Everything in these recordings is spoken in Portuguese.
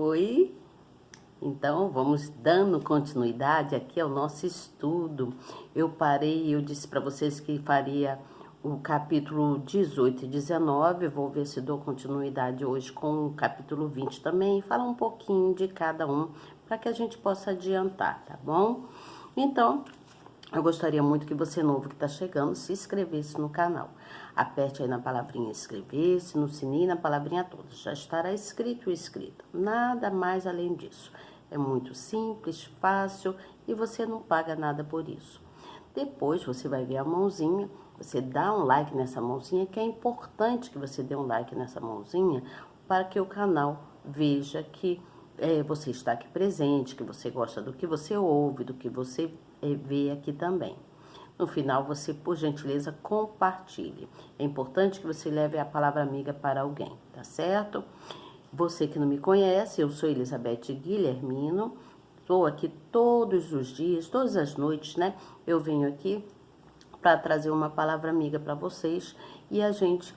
Oi! Então, vamos dando continuidade aqui ao nosso estudo. Eu disse para vocês que faria o capítulo 18 e 19, vou ver se dou continuidade hoje com o capítulo 20 também, e falar um pouquinho de cada um, para que a gente possa adiantar, tá bom? Então, eu gostaria muito que você novo que está chegando se inscrevesse no canal. Aperte aí na palavrinha inscrever-se, no sininho, na palavrinha toda. Já estará escrito e escrita. Nada mais além disso. É muito simples, fácil e você não paga nada por isso. Depois você vai ver a mãozinha, você dá um like nessa mãozinha, que é importante que você dê um like nessa mãozinha para que o canal veja que você está aqui presente, que você gosta do que você ouve, do que você vê aqui também. No final, você, por gentileza, compartilhe. É importante que você leve a palavra amiga para alguém, tá certo? Você que não me conhece, eu sou Elizabeth Guilhermino. Estou aqui todos os dias, todas as noites, né? Eu venho aqui para trazer uma palavra amiga para vocês e a gente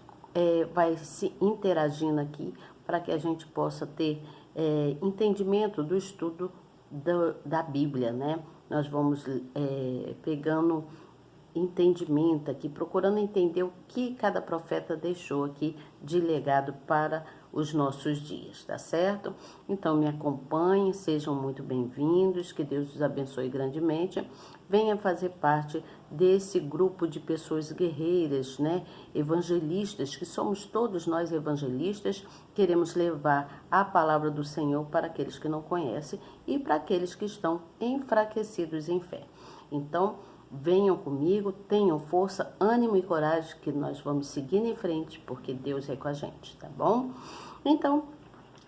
vai se interagindo aqui para que a gente possa ter entendimento do estudo da Bíblia, né? Nós vamos pegando entendimento aqui, procurando entender o que cada profeta deixou aqui de legado para os nossos dias, tá certo? Então me acompanhem, sejam muito bem-vindos, que Deus os abençoe grandemente. Venha fazer parte desse grupo de pessoas guerreiras, né? Evangelistas, que somos todos nós evangelistas, queremos levar a palavra do Senhor para aqueles que não conhecem e para aqueles que estão enfraquecidos em fé. Então, venham comigo, tenham força, ânimo e coragem que nós vamos seguir em frente, porque Deus é com a gente, tá bom? Então,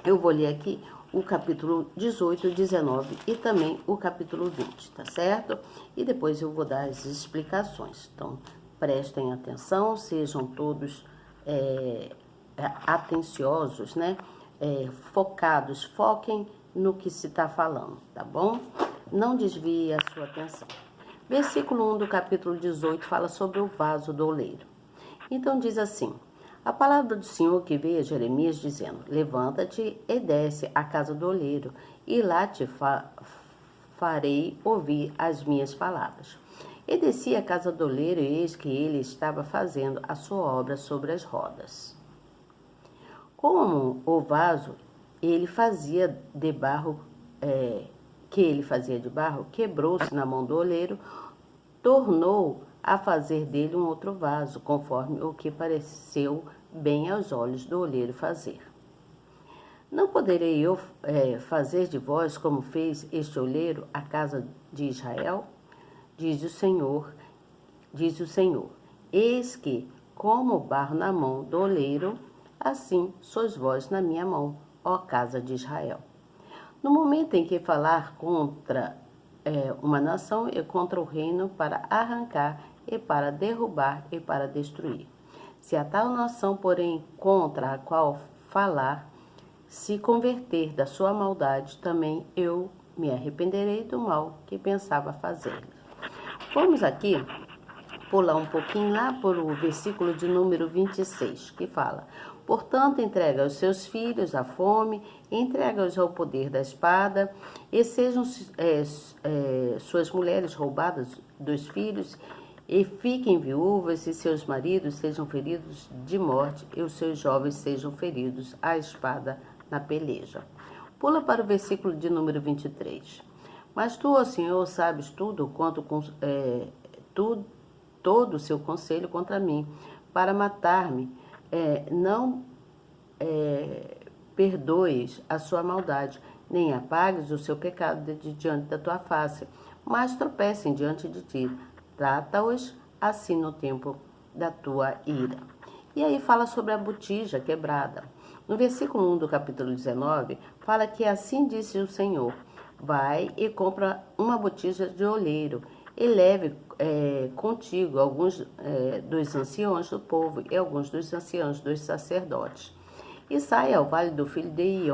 eu vou ler aqui o capítulo 18, 19 e também o capítulo 20, tá certo? E depois eu vou dar as explicações. Então, prestem atenção, sejam todos atenciosos, né? Focados, foquem no que se está falando, tá bom? Não desvie a sua atenção. Versículo 1 do capítulo 18 fala sobre o vaso do oleiro. Então diz assim: a palavra do Senhor que veio a Jeremias dizendo: levanta-te e desce à casa do oleiro, e lá te farei ouvir as minhas palavras. E desci à casa do oleiro, e eis que ele estava fazendo a sua obra sobre as rodas. Como o vaso ele fazia de barro, quebrou-se na mão do oleiro, tornou a fazer dele um outro vaso, conforme o que pareceu bem aos olhos do oleiro fazer. Não poderei eu fazer de vós como fez este oleiro a casa de Israel? Diz o Senhor, eis que, como o barro na mão do oleiro, assim sois vós na minha mão, ó casa de Israel. No momento em que falar contra uma nação e contra o reino para arrancar e para derrubar e para destruir. Se a tal nação, porém, contra a qual falar, se converter da sua maldade, também eu me arrependerei do mal que pensava fazer. Vamos aqui pular um pouquinho lá por o versículo de número 26, que fala: portanto, entrega os seus filhos à fome, entrega-os ao poder da espada, e sejam suas mulheres roubadas dos filhos, e fiquem viúvas, e seus maridos sejam feridos de morte, e os seus jovens sejam feridos à espada na peleja. Pula para o versículo de número 23. Mas tu, ó Senhor, sabes tudo quanto todo o seu conselho contra mim, para matar-me. Não perdoes a sua maldade, nem apagues o seu pecado diante da tua face, mas tropecem diante de ti. Trata-os assim no tempo da tua ira. E aí fala sobre a botija quebrada. No versículo 1 do capítulo 19, fala que assim disse o Senhor: vai e compra uma botija de oleiro, e leve contigo alguns dos anciãos do povo e alguns dos anciãos dos sacerdotes. E saia ao vale do filho de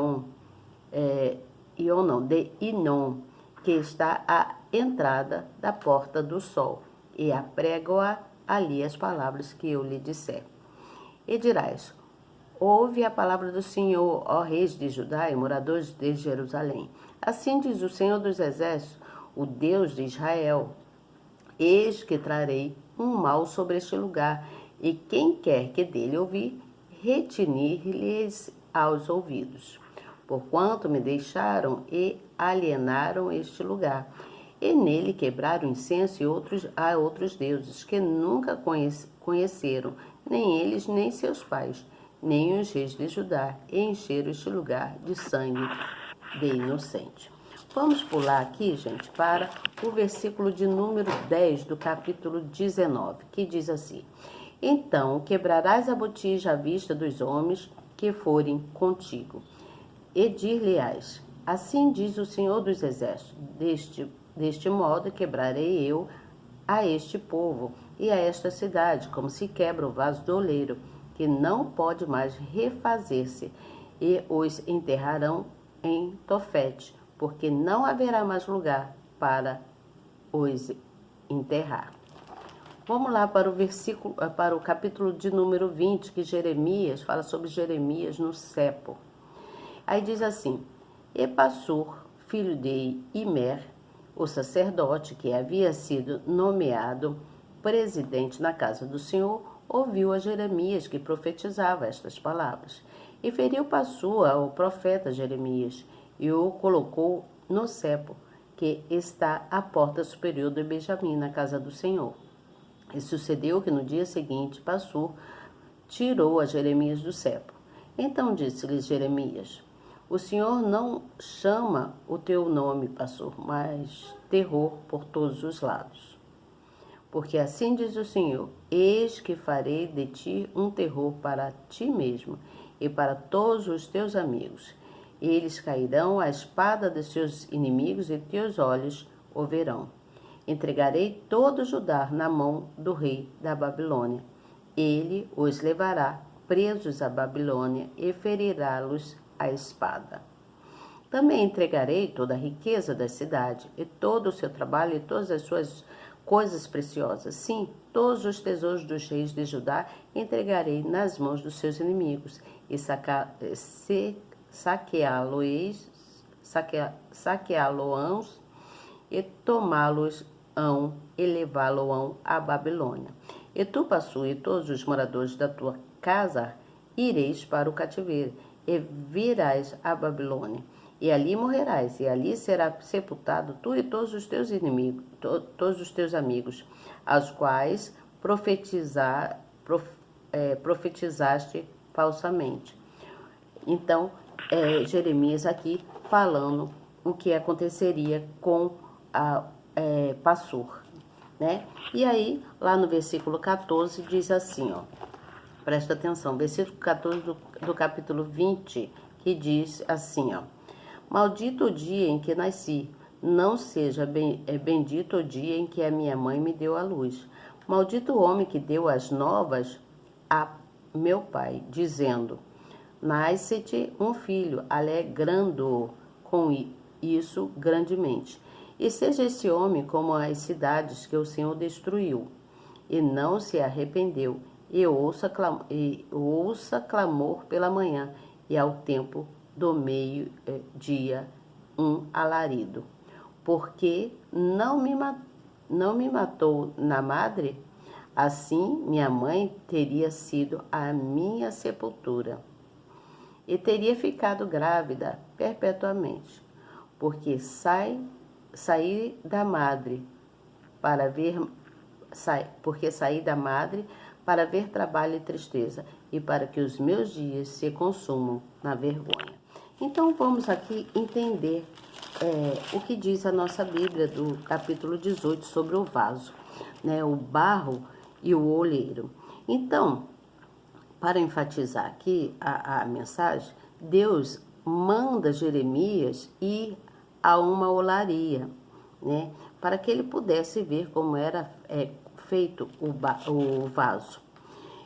Inom, que está à entrada da porta do sol, e aprego-a ali as palavras que eu lhe disser. E dirás: ouve a palavra do Senhor, ó reis de Judá e moradores de Jerusalém. Assim diz o Senhor dos Exércitos, o Deus de Israel: eis que trarei um mal sobre este lugar, e quem quer que dele ouvir, retinir-lhes aos ouvidos. Porquanto me deixaram e alienaram este lugar, e nele quebraram incenso a outros deuses, que nunca conheceram, nem eles, nem seus pais, nem os reis de Judá, e encheram este lugar de sangue de inocente. Vamos pular aqui, gente, para o versículo de número 10 do capítulo 19, que diz assim: então quebrarás a botija à vista dos homens que forem contigo, e dir-lhe-ás: assim diz o Senhor dos Exércitos, deste modo quebrarei eu a este povo e a esta cidade, como se quebra o vaso do oleiro, que não pode mais refazer-se, e os enterrarão em Tofete, porque não haverá mais lugar para os enterrar. Vamos lá para o capítulo de número 20, que Jeremias fala sobre Jeremias no cepo. Aí diz assim: e Passur, filho de Imer, o sacerdote que havia sido nomeado presidente na casa do Senhor, ouviu a Jeremias que profetizava estas palavras. E feriu Passur ao profeta Jeremias, e o colocou no cepo, que está à porta superior de Benjamim, na casa do Senhor. E sucedeu que no dia seguinte Passur tirou a Jeremias do cepo. Então disse-lhe Jeremias: o Senhor não chama o teu nome, Passur, mas terror por todos os lados. Porque assim diz o Senhor: eis que farei de ti um terror para ti mesmo e para todos os teus amigos. Eles cairão à espada de seus inimigos e teus olhos o verão. Entregarei todo Judá na mão do rei da Babilônia. Ele os levará presos à Babilônia e ferirá-los à espada. Também entregarei toda a riqueza da cidade, e todo o seu trabalho e todas as suas coisas preciosas. Sim, todos os tesouros dos reis de Judá entregarei nas mãos dos seus inimigos, e saqueá-lo-ão e tomá-los-ão e levá-lo-ão à Babilônia. E tu, Passur, e todos os moradores da tua casa, ireis para o cativeiro, e virás à Babilônia, e ali morrerás, e ali será sepultado tu e todos os teus inimigos, todos os teus amigos, aos quais profetizaste falsamente. Então, Jeremias aqui falando o que aconteceria com Passur, né? E aí, lá no versículo 14, diz assim, ó, presta atenção, versículo 14 do capítulo 20, que diz assim, ó: maldito o dia em que nasci, não seja bendito o dia em que a minha mãe me deu à luz. Maldito o homem que deu as novas a meu pai, dizendo: nasce-te um filho, alegrando-o com isso grandemente. E seja esse homem como as cidades que o Senhor destruiu, e não se arrependeu, e ouça clamor pela manhã, e ao tempo do meio-dia um alarido. Porque não me matou na madre, assim minha mãe teria sido a minha sepultura, e teria ficado grávida perpetuamente, porque saí da madre para ver trabalho e tristeza, e para que os meus dias se consumam na vergonha. Então vamos aqui entender o que diz a nossa Bíblia do capítulo 18 sobre o vaso, né, o barro e o olheiro. Então, para enfatizar aqui a mensagem, Deus manda Jeremias ir a uma olaria, né, para que ele pudesse ver como era feito o vaso.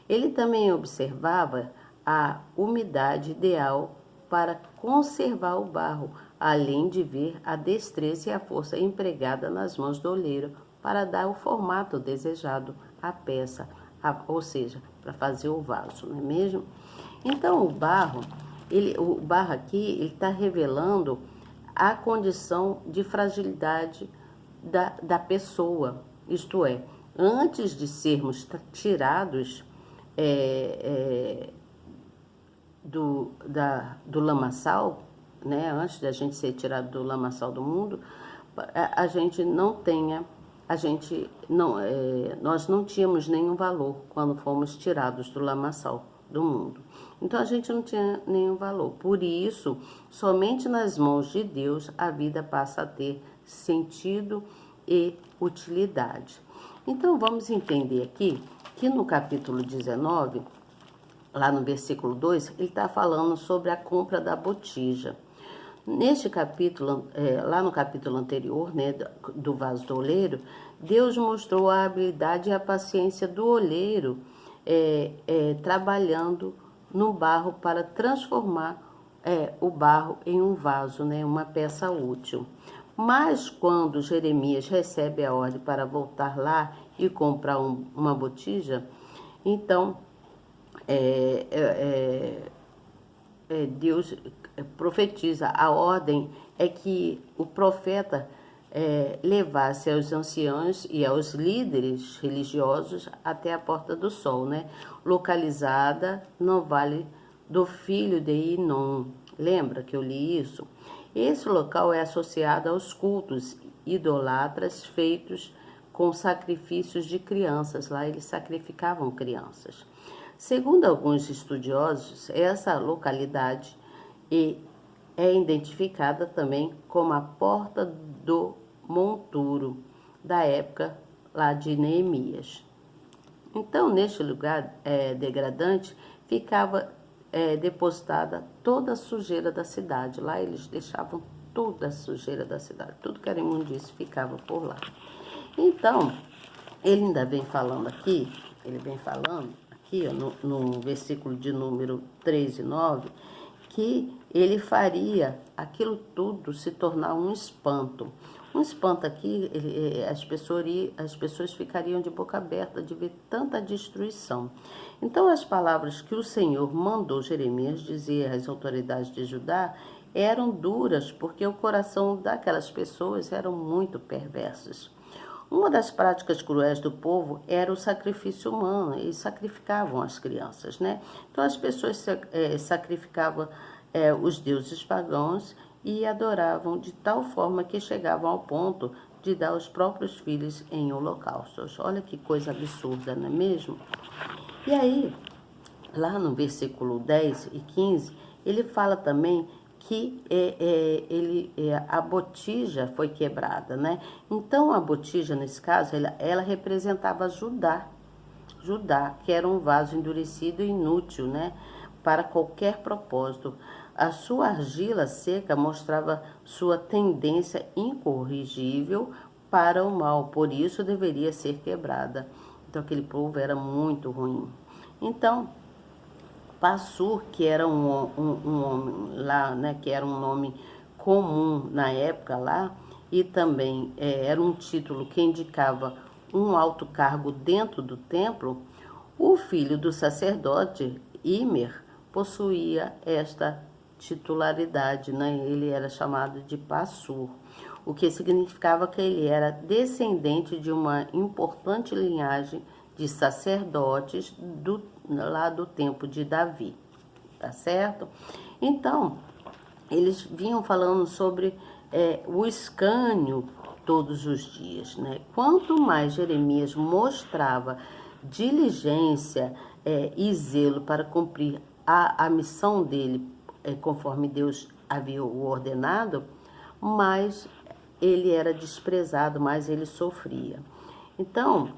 Ele também observava a umidade ideal para conservar o barro, além de ver a destreza e a força empregada nas mãos do oleiro para dar o formato desejado à peça, ou seja, para fazer o vaso, não é mesmo? Então, o barro aqui, ele está revelando a condição de fragilidade da pessoa. Isto é, antes de sermos tirados do lamaçal, né? Antes da gente ser tirado do lamaçal do mundo, a gente não tenha, a gente não, nós não tínhamos nenhum valor quando fomos tirados do lamaçal do mundo. Então a gente não tinha nenhum valor. Por isso, somente nas mãos de Deus a vida passa a ter sentido e utilidade. Então vamos entender aqui que no capítulo 19, lá no versículo 2, ele está falando sobre a compra da botija. Neste capítulo, lá no capítulo anterior, né, do vaso do oleiro, Deus mostrou a habilidade e a paciência do oleiro trabalhando no barro para transformar o barro em um vaso, né, uma peça útil. Mas quando Jeremias recebe a ordem para voltar lá e comprar uma botija, então Deus profetiza, a ordem é que o profeta levasse aos anciãos e aos líderes religiosos até a Porta do Sol, né? Localizada no Vale do Filho de Inom. Lembra que eu li isso? Esse local é associado aos cultos idolatras feitos com sacrifícios de crianças. Lá eles sacrificavam crianças. Segundo alguns estudiosos, essa localidade é identificada também como a Porta do Monturo, da época lá de Neemias. Então, neste lugar degradante, ficava depositada toda a sujeira da cidade. Lá eles deixavam toda a sujeira da cidade, tudo que era imundície ficava por lá. Então, ele ainda vem falando aqui, ó, no versículo de número 3 e 9, que ele faria aquilo tudo se tornar um espanto. Um espanto aqui, as pessoas ficariam de boca aberta de ver tanta destruição. Então, as palavras que o Senhor mandou Jeremias dizer às autoridades de Judá eram duras, porque o coração daquelas pessoas eram muito perversos. Uma das práticas cruéis do povo era o sacrifício humano, eles sacrificavam as crianças, né? Então as pessoas sacrificavam os deuses pagãos e adoravam de tal forma que chegavam ao ponto de dar os próprios filhos em holocaustos. Olha que coisa absurda, não é mesmo? E aí, lá no versículo 10 e 15, ele fala também que a botija foi quebrada, né? Então, a botija, nesse caso, ela representava Judá, que era um vaso endurecido e inútil, né? Para qualquer propósito. A sua argila seca mostrava sua tendência incorrigível para o mal, por isso deveria ser quebrada. Então, aquele povo era muito ruim. Então, Passur, que era um homem lá, né, que era um nome comum na época lá, e também era um título que indicava um alto cargo dentro do templo, o filho do sacerdote, Imer, possuía esta titularidade, né? Ele era chamado de Passur, o que significava que ele era descendente de uma importante linhagem de sacerdotes lá do tempo de Davi, tá certo? Então, eles vinham falando sobre o escânio todos os dias, né? Quanto mais Jeremias mostrava diligência e zelo para cumprir a missão dele, conforme Deus havia o ordenado, mais ele era desprezado, mais ele sofria. Então,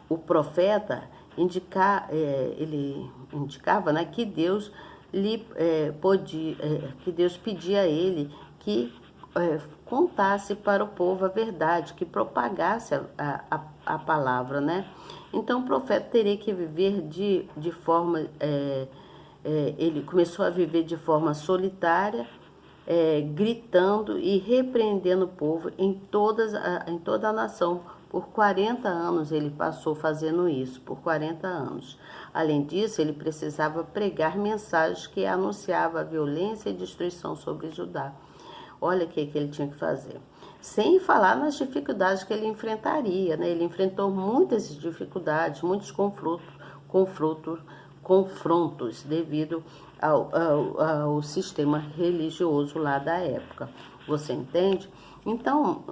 o profeta ele indicava, né, que Deus que Deus pedia a ele que contasse para o povo a verdade, que propagasse a palavra, né? Então o profeta teria que viver de forma ele começou a viver de forma solitária, gritando e repreendendo o povo em toda a nação, Por 40 anos ele passou fazendo isso, por 40 anos. Além disso, ele precisava pregar mensagens que anunciavam a violência e destruição sobre Judá. Olha o que ele tinha que fazer. Sem falar nas dificuldades que ele enfrentaria, né? Ele enfrentou muitas dificuldades, muitos confrontos devido ao sistema religioso lá da época. Você entende? Então,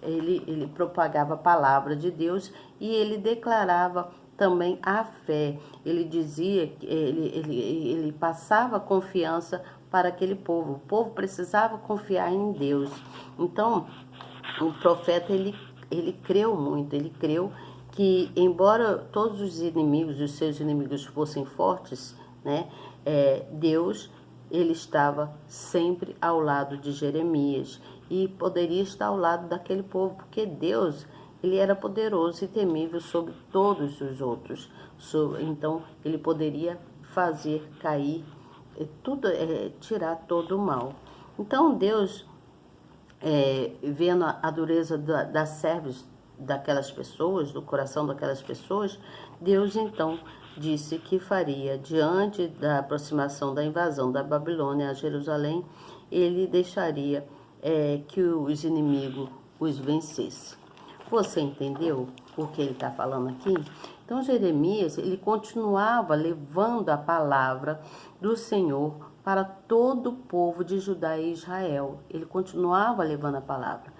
ele propagava a palavra de Deus e ele declarava também a fé. Ele dizia, ele passava confiança para aquele povo. O povo precisava confiar em Deus. Então, o profeta, ele creu muito, ele creu que, embora todos os seus inimigos fossem fortes, né, Deus, ele estava sempre ao lado de Jeremias e poderia estar ao lado daquele povo, porque Deus, ele era poderoso e temível sobre todos os outros. Então, ele poderia fazer cair tirar todo o mal. Então, Deus, vendo a dureza das servas daquelas pessoas, do coração daquelas pessoas, Deus então disse que faria, diante da aproximação da invasão da Babilônia a Jerusalém, ele deixaria que os inimigos os vencessem. Você entendeu o que ele está falando aqui? Então, Jeremias, ele continuava levando a palavra do Senhor para todo o povo de Judá e Israel. Ele continuava levando a palavra.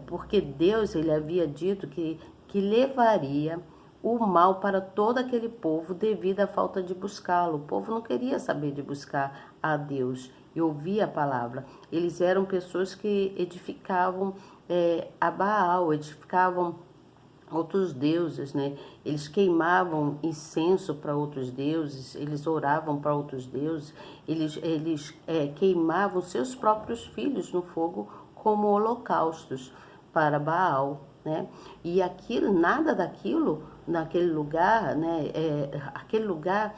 Porque Deus, ele havia dito que levaria o mal para todo aquele povo devido à falta de buscá-lo. O povo não queria saber de buscar a Deus e ouvir a palavra. Eles eram pessoas que edificavam a Baal, edificavam outros deuses, né? Eles queimavam incenso para outros deuses, eles oravam para outros deuses, eles queimavam seus próprios filhos no fogo como holocaustos para Baal, né? E nada daquilo, naquele lugar, né? Aquele lugar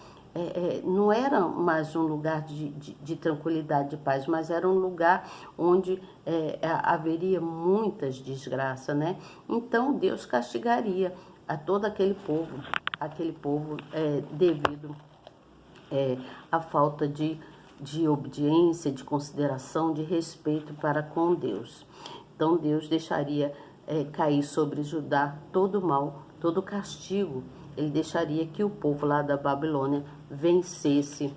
não era mais um lugar de tranquilidade, de paz, mas era um lugar onde haveria muitas desgraças, né? Então Deus castigaria a todo aquele povo devido à falta de obediência, de consideração, de respeito para com Deus. Então Deus deixaria cair sobre Judá todo o mal, todo o castigo. Ele deixaria que o povo lá da Babilônia vencesse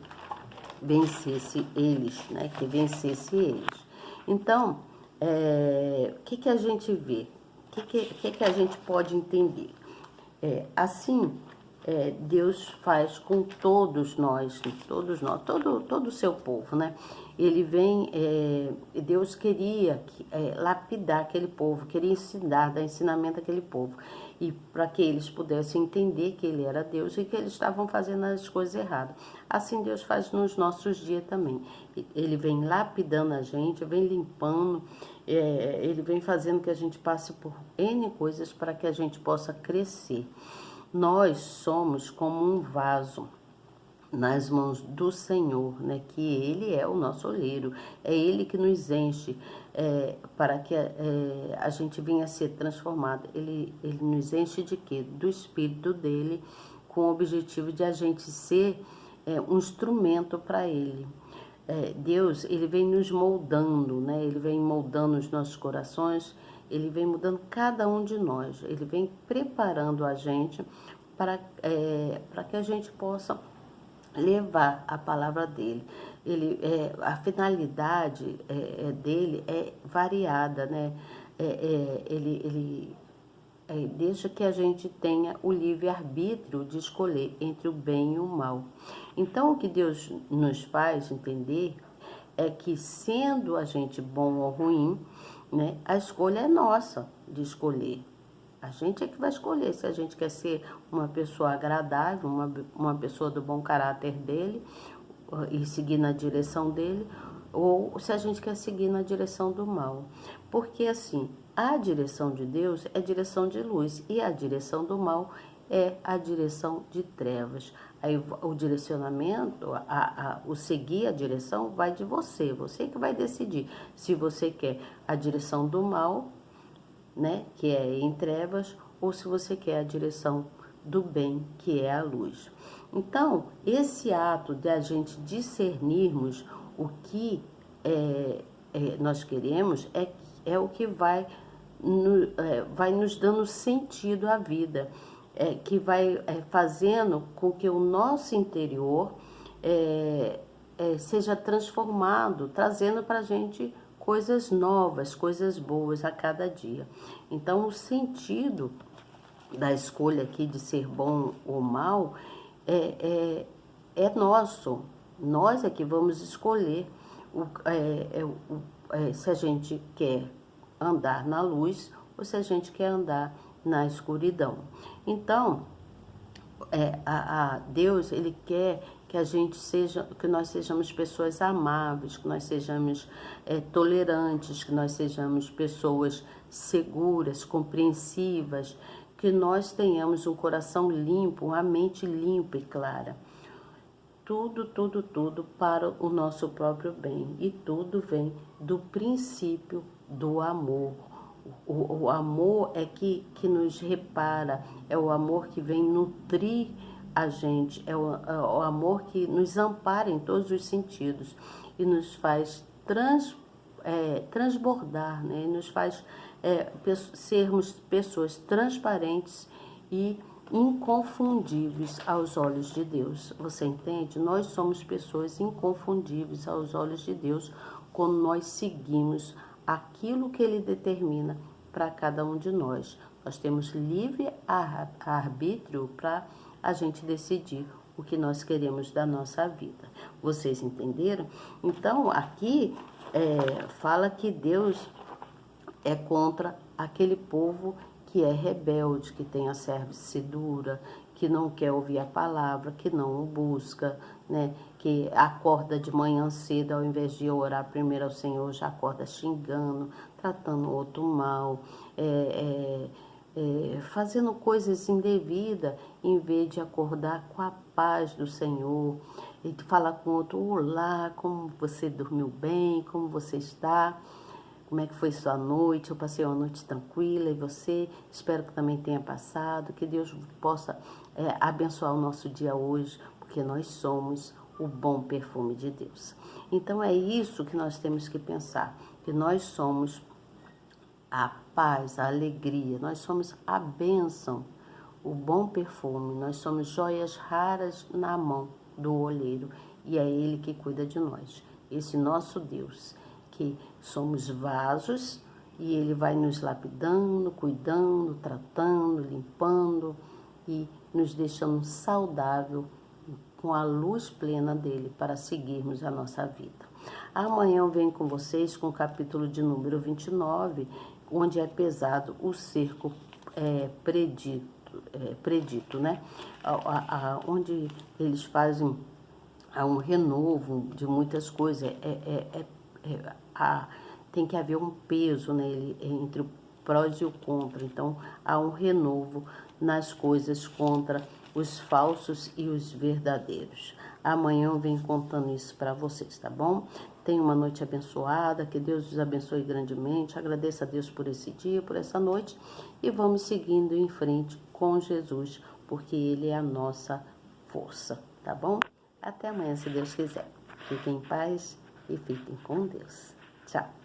eles, né? Que vencesse eles. Então, o que a gente vê? O que a gente pode entender? Assim, Deus faz com todos nós, todo o seu povo, né? Ele vem, Deus queria lapidar aquele povo, queria dar ensinamento àquele povo, e para que eles pudessem entender que ele era Deus e que eles estavam fazendo as coisas erradas. Assim Deus faz nos nossos dias também. Ele vem lapidando a gente, vem limpando, ele vem fazendo que a gente passe por N coisas para que a gente possa crescer. Nós somos como um vaso nas mãos do Senhor, né? Que Ele é o nosso oleiro, é Ele que nos enche para que a gente venha a ser transformado. Ele nos enche de quê? Do Espírito dEle, com o objetivo de a gente ser um instrumento para Ele. Deus, Ele vem nos moldando, né? Ele vem moldando os nossos corações, Ele vem mudando cada um de nós, Ele vem preparando a gente para que a gente possa levar a palavra dele. A finalidade dele é variada, né? Ele deixa que a gente tenha o livre-arbítrio de escolher entre o bem e o mal. Então, o que Deus nos faz entender é que, sendo a gente bom ou ruim, né, a escolha é nossa de escolher. A gente é que vai escolher se a gente quer ser uma pessoa agradável, uma pessoa do bom caráter dele e seguir na direção dele, ou se a gente quer seguir na direção do mal. Porque assim, a direção de Deus é direção de luz e a direção do mal é a direção de trevas. Aí o direcionamento, o seguir a direção vai de você que vai decidir se você quer a direção do mal né, que é em trevas, ou se você quer a direção do bem, que é a luz. Então, esse ato de a gente discernirmos o que nós queremos é o que vai nos dando sentido à vida, que vai fazendo com que o nosso interior seja transformado, trazendo para a gente coisas novas, coisas boas a cada dia. Então, o sentido da escolha aqui de ser bom ou mal é nosso. Nós é que vamos escolher se a gente quer andar na luz ou se a gente quer andar na escuridão. Então, Deus, Ele quer que a gente que nós sejamos pessoas amáveis, que nós sejamos tolerantes, que nós sejamos pessoas seguras, compreensivas, que nós tenhamos um coração limpo, uma mente limpa e clara. Tudo, tudo, tudo para o nosso próprio bem. E tudo vem do princípio do amor. O amor é que nos repara, é o amor que vem nutrir a gente, é o amor que nos ampara em todos os sentidos e nos faz transbordar, né? E nos faz sermos pessoas transparentes e inconfundíveis aos olhos de Deus. Você entende? Nós somos pessoas inconfundíveis aos olhos de Deus quando nós seguimos aquilo que Ele determina para cada um de nós. Nós temos livre arbítrio para a gente decidir o que nós queremos da nossa vida. Vocês entenderam? Então, aqui fala que Deus é contra aquele povo que é rebelde, que tem a cerviz dura, que não quer ouvir a palavra, que não o busca, né? Que acorda de manhã cedo, ao invés de orar primeiro ao Senhor, já acorda xingando, tratando o outro mal, fazendo coisas indevidas, em vez de acordar com a paz do Senhor, e de falar com o outro: olá, como você dormiu bem, como você está? Como é que foi sua noite? Eu passei uma noite tranquila, e você? Espero que também tenha passado, que Deus possa abençoar o nosso dia hoje, porque nós somos o bom perfume de Deus. Então é isso que nós temos que pensar, que nós somos a paz, a alegria, nós somos a bênção, o bom perfume, nós somos joias raras na mão do olheiro, e é Ele que cuida de nós, esse nosso Deus, que somos vasos, e Ele vai nos lapidando, cuidando, tratando, limpando e nos deixando saudável com a luz plena dele para seguirmos a nossa vida. Amanhã eu venho com vocês com o capítulo de número 29, onde é pesado o cerco predito, né? Onde eles fazem um renovo de muitas coisas, tem que haver um peso nele entre o prós e o contra. Então, há um renovo nas coisas contra os falsos e os verdadeiros. Amanhã eu venho contando isso para vocês, tá bom? Tenha uma noite abençoada, que Deus os abençoe grandemente. Agradeça a Deus por esse dia, por essa noite, e vamos seguindo em frente com Jesus, porque Ele é a nossa força, tá bom? Até amanhã, se Deus quiser. Fiquem em paz e fiquem com Deus. Tchau.